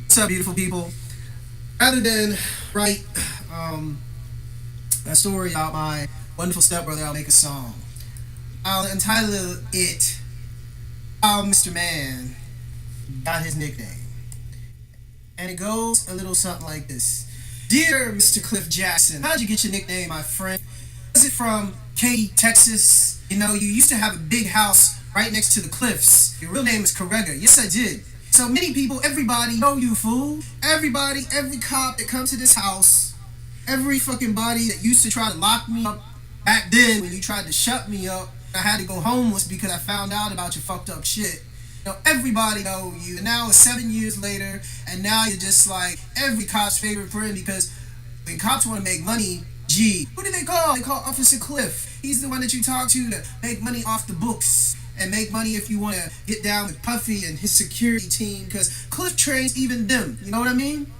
What's up, beautiful people? Rather than write a story about my wonderful stepbrother, I'll make a song. I'll entitle it How Mr. Man Got His Nickname. And it goes a little something like this. Dear Mr. Cliff Jackson, how'd you get your nickname, my friend? Was it from Katy, Texas? You know, you used to have a big house right next to the cliffs. Your real name is Correga. Yes, I did. So many people, everybody know you, fool. Everybody, every cop that comes to this house, every fucking body that used to try to lock me up back then when you tried to shut me up, I had to go homeless because I found out about your fucked up shit. You know, everybody know you. And now it's 7 years later, and now you're just like every cop's favorite friend because when cops want to make money, gee, who do they call? They call Officer Cliff. He's the one that you talk to make money off the books and make money if you want to get down with Puffy and his security team because Cliff trains even them. You know what I mean?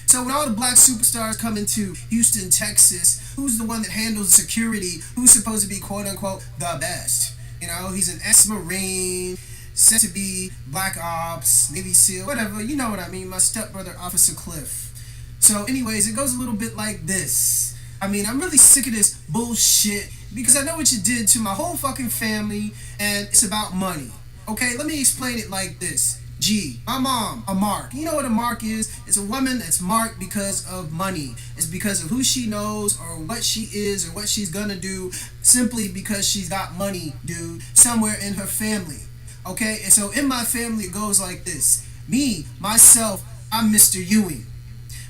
So when all the black superstars come into Houston, Texas, who's the one that handles security? Who's supposed to be quote unquote the best? You know, he's an ex-Marine, said to be Black Ops, Navy SEAL, whatever. You know what I mean? My stepbrother, Officer Cliff. So anyways, it goes a little bit like this. I mean, I'm really sick of this bullshit because I know what you did to my whole fucking family and it's about money. Okay, let me explain it like this. Gee, my mom, a mark. You know what a mark is? It's a woman that's marked because of money. It's because of who she knows or what she is or what she's gonna do simply because she's got money, dude, somewhere in her family. Okay, and so in my family it goes like this. Me, myself, I'm Mr. Ewing.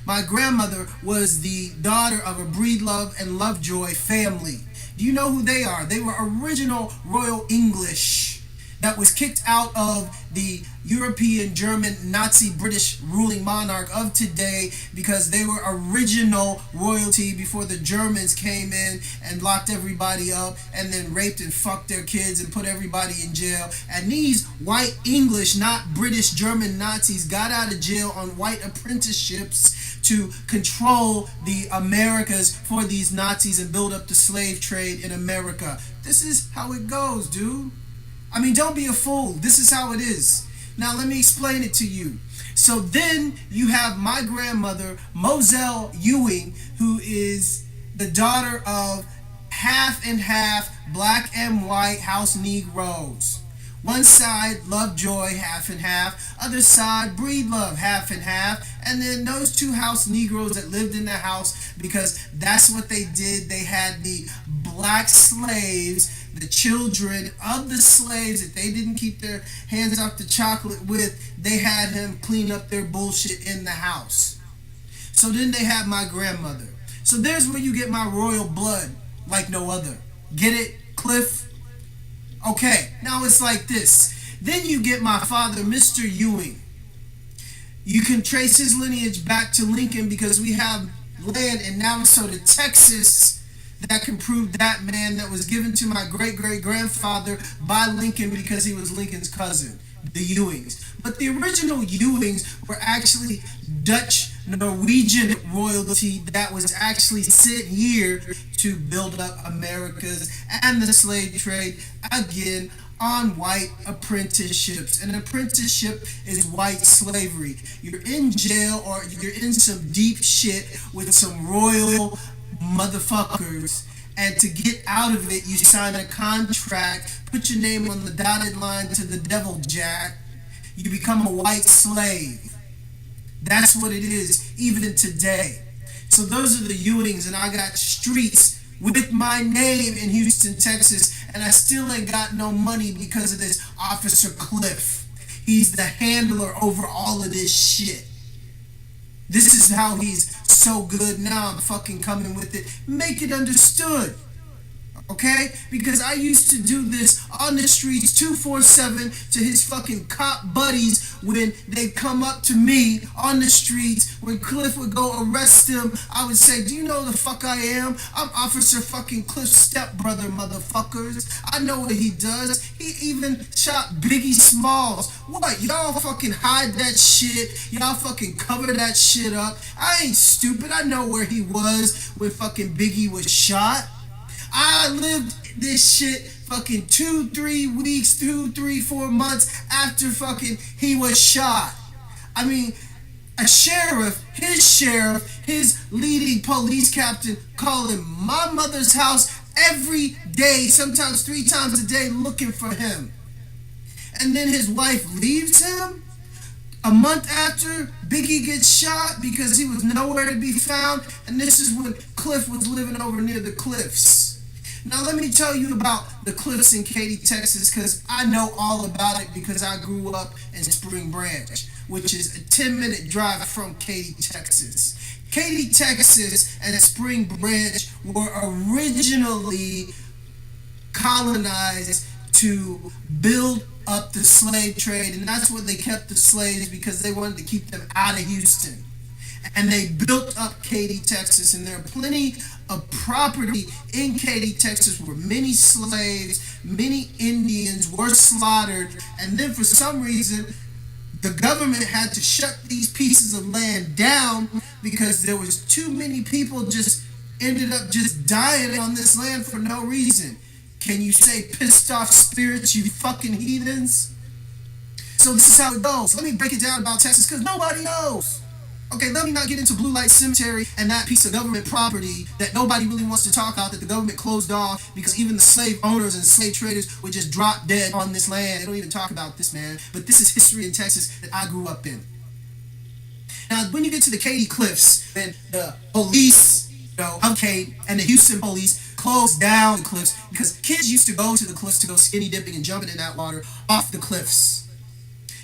My grandmother was the daughter of a Breedlove and Lovejoy family. Do you know who they are? They were original Royal English that was kicked out of the European, German, Nazi, British ruling monarch of today because they were original royalty before the Germans came in and locked everybody up and then raped and fucked their kids and put everybody in jail. And these white English, not British, German Nazis got out of jail on white apprenticeships to control the Americas for these Nazis and build up the slave trade in America. This is how it goes, dude. I mean, don't be a fool. This is how it is. Now, let me explain it to you. So then you have my grandmother, Moselle Ewing, who is the daughter of half and half black and white house Negroes. One side, Lovejoy, half and half. Other side, Breedlove, half and half. And then those two house Negroes that lived in the house because that's what they did. They had the black slaves, the children of the slaves that they didn't keep their hands off the chocolate with. They had him clean up their bullshit in the house. So then they had my grandmother. So there's where you get my royal blood like no other. Get it, Cliff? Okay, now it's like this. Then you get my father, Mr. Ewing. You can trace his lineage back to Lincoln because we have land in Navasota, Texas that can prove that man that was given to my great-great-grandfather by Lincoln because he was Lincoln's cousin, the Ewings. But the original Ewings were actually Dutch Norwegian royalty that was actually sent here to build up America's and the slave trade again on white apprenticeships. An apprenticeship is white slavery. You're in jail or you're in some deep shit with some royal motherfuckers, and to get out of it you sign a contract, put your name on the dotted line to the devil jack, you become a white slave. That's what it is, even in today. So those are the Ewings, and I got streets with my name in Houston, Texas, and I still ain't got no money because of this Officer Cliff. He's the handler over all of this shit. This is how he's so good. Now I'm fucking coming with it. Make it understood. Okay? Because I used to do this on the streets 247 to his fucking cop buddies when they come up to me on the streets. When Cliff would go arrest him, I would say, do you know the fuck I am? I'm Officer fucking Cliff's stepbrother, motherfuckers. I know what he does. He even shot Biggie Smalls. What? Y'all fucking hide that shit. Y'all fucking cover that shit up. I ain't stupid. I know where he was when fucking Biggie was shot. I lived this shit fucking 2-3 weeks, 2-3-4 months after fucking he was shot. I mean, A sheriff, his leading police captain, calling my mother's house every day, sometimes 3 times a day, looking for him. And then his wife leaves him. A month after, Biggie gets shot because he was nowhere to be found. And this is when Cliff was living over near the cliffs. Now let me tell you about the cliffs in Katy, Texas, because I know all about it because I grew up in Spring Branch, which is a 10-minute drive from Katy, Texas. Katy, Texas and Spring Branch were originally colonized to build up the slave trade, and that's what they kept the slaves because they wanted to keep them out of Houston. And they built up Katy, Texas, and there are plenty of property in Katy, Texas where many slaves, many Indians were slaughtered, and then for some reason the government had to shut these pieces of land down because there was too many people just ended up just dying on this land for no reason. Can you say pissed off spirits, you fucking heathens? So this is how it goes. Let me break it down about Texas because nobody knows. Okay, let me not get into Blue Light Cemetery and that piece of government property that nobody really wants to talk about that the government closed off because even the slave owners and slave traders would just drop dead on this land. They don't even talk about this, man. But this is history in Texas that I grew up in. Now, when you get to the Katy Cliffs, then the police, of Katy and the Houston police closed down the cliffs because kids used to go to the cliffs to go skinny dipping and jumping in that water off the cliffs.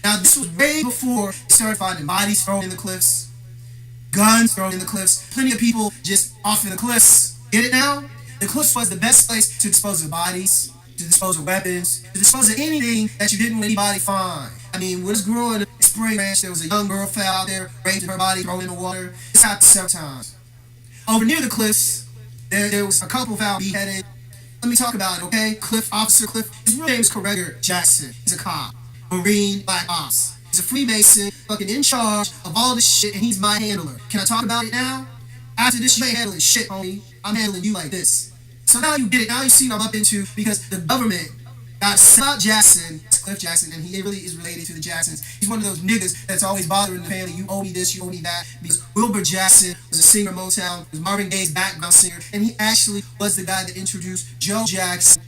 Now, this was way before they started finding bodies thrown in the cliffs, guns thrown in the cliffs, plenty of people just off in the cliffs. Get it now? The cliffs was the best place to dispose of bodies, to dispose of weapons, to dispose of anything that you didn't want anybody find. I mean, when I was growing in Spring Ranch, there was a young girl fell out there, raped her body, thrown in the water. This happened several times. Over near the cliffs, there was a couple found beheaded. Let me talk about it, okay? Officer Cliff, his real name is Corregger Jackson. He's a cop, Marine, Black Ops. He's a Freemason, fucking in charge of all this shit, and he's my handler. Can I talk about it now? After this, you ain't handling shit, homie. I'm handling you like this. So now you get it. Now you see what I'm up into because the government got Scott Jackson, Cliff Jackson, and he really is related to the Jacksons. He's one of those niggas that's always bothering the family. You owe me this, you owe me that. Because Wilbur Jackson was a singer in Motown, was Marvin Gaye's background singer, and he actually was the guy that introduced Joe Jackson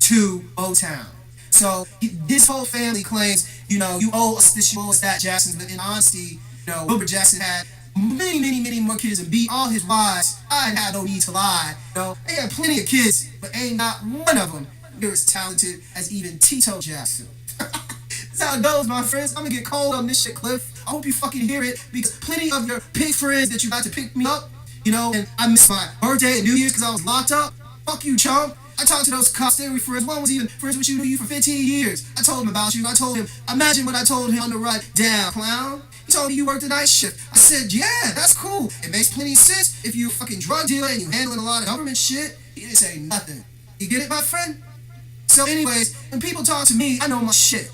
to Motown. So his whole family claims, you owe us this, you owe us that, Jackson. But in honesty, Wilbur Jackson had many more kids and beat all his wives. I had no need to lie. They had plenty of kids, but ain't not one of them near as talented as even Tito Jackson. That's how it goes, my friends. I'm gonna get cold on this shit, Cliff. I hope you fucking hear it because plenty of your pig friends that you got to pick me up, and I missed my birthday and New Year's because I was locked up. Fuck you, chump. I talked to those cops, they were friends. One was even friends with you, knew you for 15 years. I told him about you. I told him, imagine what I told him on the ride down, clown. He told me you worked the night shift. I said, yeah, that's cool. It makes plenty of sense if you're a fucking drug dealer and you're handling a lot of government shit. He didn't say nothing. You get it, my friend? So anyways, when people talk to me, I know my shit.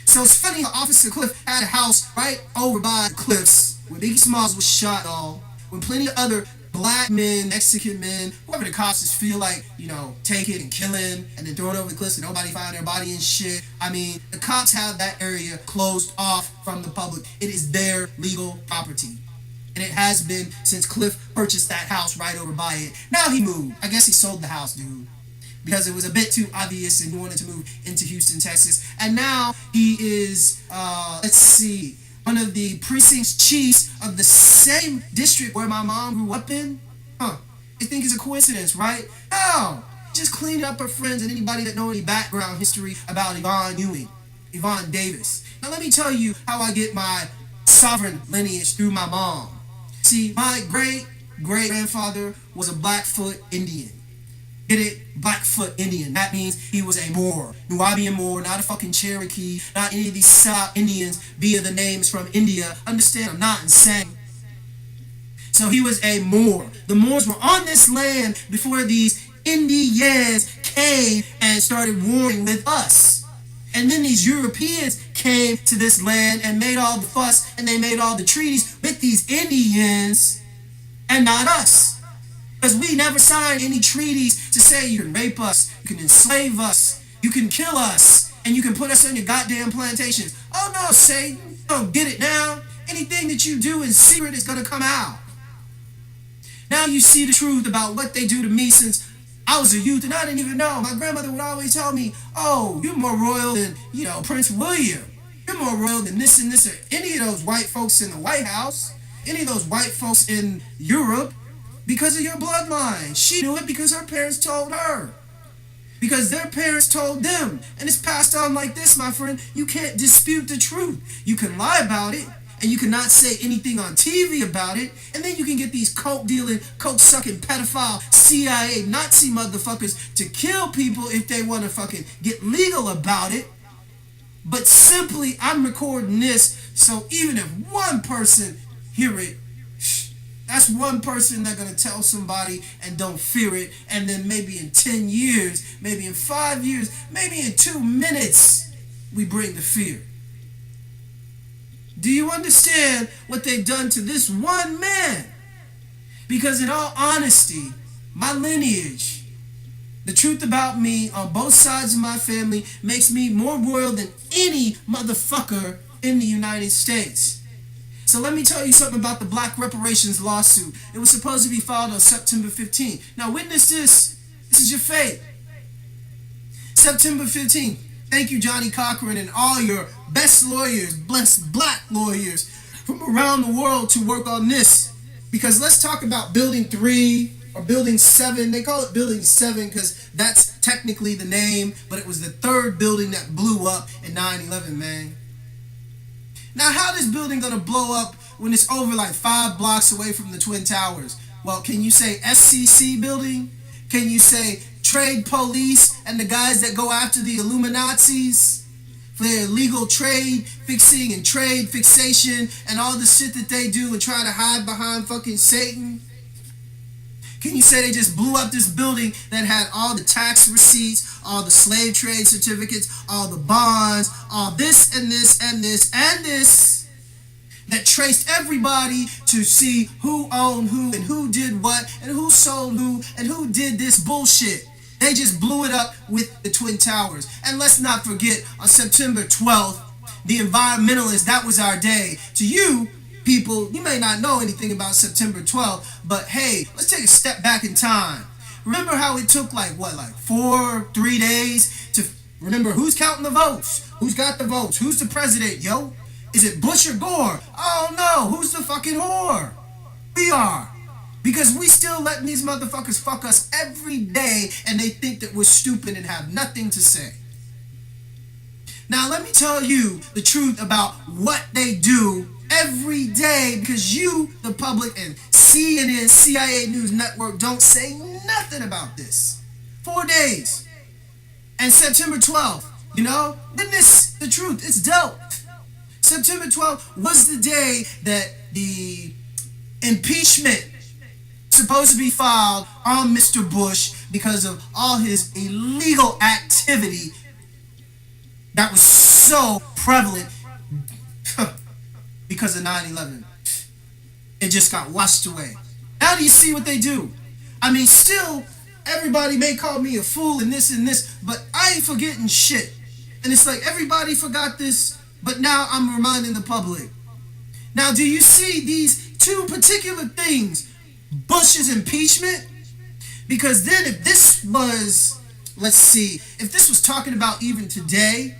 So it's funny how Officer Cliff had a house right over by the cliffs where Biggie Smalls was shot all, when plenty of other black men, Mexican men, whoever the cops just feel like, take it and kill him and then throw it over the cliffs and nobody find their body and shit. I mean, the cops have that area closed off from the public. It is their legal property. And it has been since Cliff purchased that house right over by it. Now he moved. I guess he sold the house, dude, because it was a bit too obvious and he wanted to move into Houston, Texas. And now he is, one of the precinct's chiefs of the same district where my mom grew up in. You think it's a coincidence, right? No! Just clean up her friends and anybody that know any background history about Yvonne Davis. Now let me tell you how I get my sovereign lineage through my mom. See, my great-grandfather was a Blackfoot Indian. Get it? Blackfoot Indian. That means he was a Moor. Nubian Moor, not a fucking Cherokee, not any of these South Indians via the names from India. Understand, I'm not insane. So he was a Moor. The Moors were on this land before these Indians came and started warring with us. And then these Europeans came to this land and made all the fuss and they made all the treaties with these Indians and not us. Because we never signed any treaties to say you can rape us, you can enslave us, you can kill us, and you can put us on your goddamn plantations. Oh no, Satan, you don't get it now. Anything anything that you do in secret is gonna come out. Now you see the truth about what they do to me since I was a youth and I didn't even know. My grandmother would always tell me, oh, you're more royal than, Prince William. You're more royal than this and this or any of those white folks in the White House, any of those white folks in Europe, because of your bloodline. She knew it because her parents told her. Because their parents told them. And it's passed on like this, my friend. You can't dispute the truth. You can lie about it, and you cannot say anything on TV about it, and then you can get these coke dealing, coke sucking, pedophile, CIA, Nazi motherfuckers to kill people if they want to fucking get legal about it. But simply, I'm recording this, so even if one person hear it, that's one person that's going to tell somebody and don't fear it, and then maybe in 10 years, maybe in 5 years, maybe in 2 minutes, we bring the fear. Do you understand what they've done to this one man? Because in all honesty, my lineage, the truth about me on both sides of my family makes me more royal than any motherfucker in the United States. So let me tell you something about the black reparations lawsuit. It was supposed to be filed on September 15th. Now witness this. This is your fate. September 15th. Thank you, Johnny Cochran, and all your best lawyers, blessed black lawyers from around the world to work on this. Because let's talk about Building 3 or Building 7. They call it Building 7 because that's technically the name, but it was the third building that blew up in 9/11, man. Now, how this building gonna blow up when it's over like 5 blocks away from the Twin Towers? Well, can you say SCC building? Can you say trade police and the guys that go after the Illuminazis for their illegal trade fixing and trade fixation and all the shit that they do and try to hide behind fucking Satan? Can you say they just blew up this building that had all the tax receipts, all the slave trade certificates, all the bonds, all this and this and this and this, that traced everybody to see who owned who and who did what and who sold who and who did this bullshit? They just blew it up with the Twin Towers. And let's not forget, on September 12th, the environmentalists, that was our day. To you, people, you may not know anything about September 12th, but hey, let's take a step back in time. Remember how it took like 3 days to remember who's counting the votes? Who's got the votes? Who's the president, yo? Is it Bush or Gore? Oh no, who's the fucking whore? We are. Because we still letting these motherfuckers fuck us every day and they think that we're stupid and have nothing to say. Now let me tell you the truth about what they do every day, because you, the public, and CNN, CIA News Network don't say nothing about this. 4 days. And September 12th, witness the truth. It's dope. September 12th was the day that the impeachment supposed to be filed on Mr. Bush because of all his illegal activity that was so prevalent because of 9/11. It just got washed away. Now do you see what they do? I mean, still, everybody may call me a fool and this, but I ain't forgetting shit. And it's like everybody forgot this, but now I'm reminding the public. Now, do you see these two particular things? Bush's impeachment? Because then if this was, let's see, if this was talking about even today,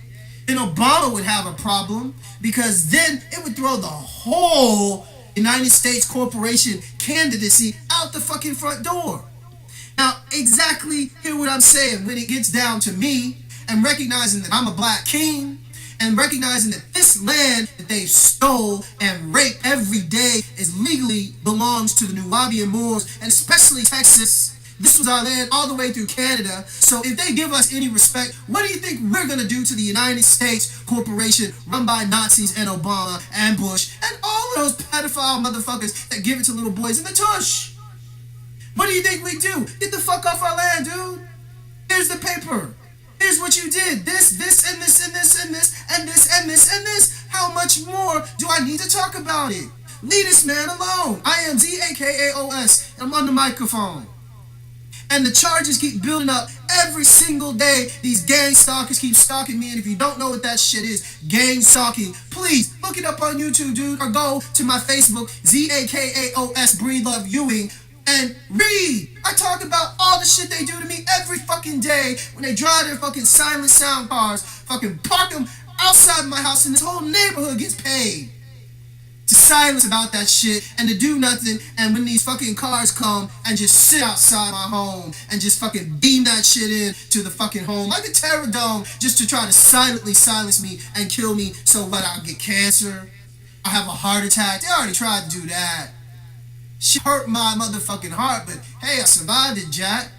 then Obama would have a problem, because then it would throw the whole United States corporation candidacy out the fucking front door. Now, exactly hear what I'm saying when it gets down to me, and recognizing that I'm a black king, and recognizing that this land that they stole and rape every day is legally belongs to the Nubian Moors, and especially Texas. This was our land all the way through Canada. So if they give us any respect, what do you think we're going to do to the United States corporation run by Nazis and Obama and Bush and all of those pedophile motherfuckers that give it to little boys in the tush? What do you think we do? Get the fuck off our land, dude. Here's the paper. Here's what you did. This, and this, and this, and this, and this, and this, and this. How much more do I need to talk about it? Leave this man alone. I am Zakaos. I'm on the microphone. And the charges keep building up Every single day, these gang stalkers keep stalking me, and if you don't know what that shit is, gang stalking, please look it up on YouTube, dude, or go to my Facebook, Zakaos Breed Love Ewing, and read. I talk about all the shit they do to me every fucking day when they drive their fucking silent sound cars, fucking park them outside my house, and this whole neighborhood gets paid to silence about that shit and to do nothing. And when these fucking cars come and just sit outside my home and just fucking beam that shit in to the fucking home like a terror dome just to try to silently silence me and kill me, so what, I'll get cancer, I have a heart attack. They already tried to do that. Shit hurt my motherfucking heart, but hey, I survived it, Jack.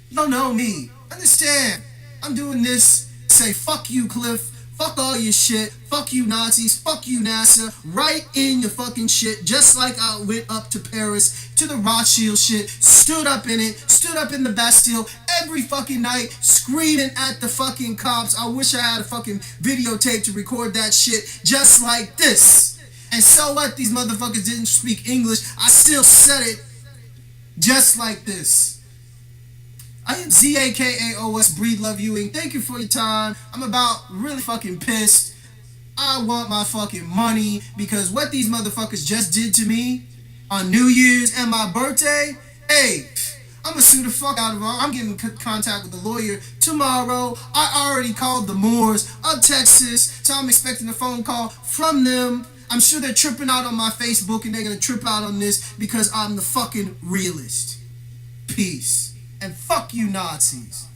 You don't know me. Understand? I'm doing this to say fuck you, Cliff. Fuck all your shit. Fuck you, Nazis. Fuck you, NASA. Right in your fucking shit. Just like I went up to Paris, to the Rothschild shit, stood up in it, stood up in the Bastille every fucking night, screaming at the fucking cops. I wish I had a fucking videotape to record that shit just like this. And so what? These motherfuckers didn't speak English. I still said it just like this. I am Zakaos Breed Love Ewing. Thank you for your time. I'm about really fucking pissed. I want my fucking money because what these motherfuckers just did to me on New Year's and my birthday, hey, I'm gonna sue the fuck out of them. I'm getting in contact with the lawyer tomorrow. I already called the Moors of Texas, so I'm expecting a phone call from them. I'm sure they're tripping out on my Facebook, and they're gonna trip out on this because I'm the fucking realist. Peace. And fuck you, Nazis.